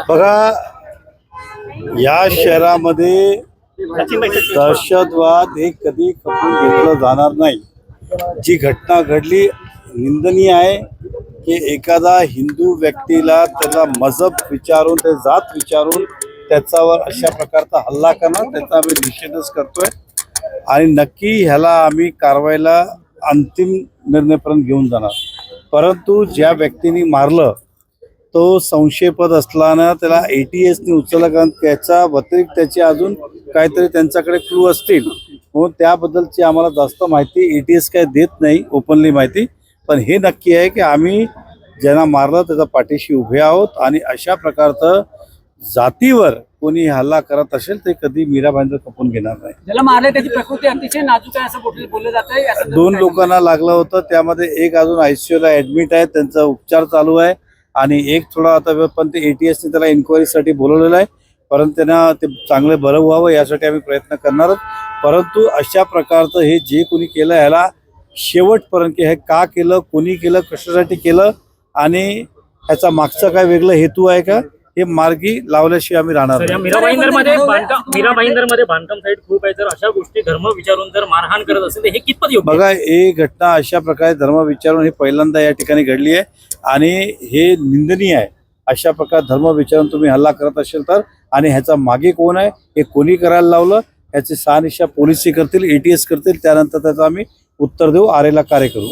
बघा, या शहरामध्ये दहशतवाद हे कधी खपून घेतलं जाणार नाही। जी घटना घडली निंदनीय आहे की एखादा हिंदू व्यक्तीला त्याचा मजहब विचारून ते जात विचारून त्याच्यावर अशा प्रकारचा हल्ला करणं त्याचा आम्ही निषेधच करतोय आणि नक्की ह्याला आम्ही कारवाईला अंतिम निर्णयपर्यंत घेऊन जाणार। परंतु ज्या व्यक्तीने मारलं तो संशयपद असल्यानं त्याला ATSने उचललं, कारण त्याच्या व्यतिरिक्त त्याचे अजून काहीतरी त्यांच्याकडे क्लू असतील म्हणून त्याबद्दलची आम्हाला जास्त माहिती ATS काय देत नाही ओपनली माहिती। पण हे नक्की आहे की आम्ही ज्यांना मारलं त्याच्या पाठीशी उभे आहोत आणि अशा प्रकारचं जातीवर कोणी हल्ला करत असेल ते कधी मीराबाईंचं खपून घेणार नाही। ज्याला मारले त्याची प्रकृती अतिशय नाजूक आहे असं बोललं जातंय। 2 लोकांना लागलं होतं, त्यामध्ये एक अजून ICUला ॲडमिट आहे, त्यांचा उपचार चालू आहे आणि एक थोडा आता पण ते ATSने त्याला इन्क्वायरीसाठी बोलवलेलं आहे, परंतु त्यांना ते चांगले बरं व्हावं यासाठी आम्ही प्रयत्न करणार आहोत। परंतु अशा प्रकारचं हे जे कोणी केलं ह्याला शेवटपर्यंत हे का केलं, कोणी केलं, कशासाठी केलं आणि ह्याचा मागचा काय वेगळा हेतू आहे का हे मार्गी लावल्याशिवाय आम्ही राहणार नाही। मीरा भाईंदरमध्ये बांधकाम साईट खूप आहे, जर अशा गोष्टी धर्म विचारून जर मारहाण करत असेल तर हे कितपत योग्य? बघा, ही घटना अशा प्रकारे धर्म विचारून हे पहिल्यांदा या ठिकाणी घडली आहे आणि हे निंदनीय आहे। अशा प्रकारे धर्म विचारून तुम्ही हल्ला करत असेल तर आणि ह्याचा मागे कोण आहे हे कोणी करायला लावलं ह्याची शहानिशा पोलिस करतील, ATS करतील, त्यानंतर त्याचं आम्ही उत्तर देऊ, आरेला कार्य करू।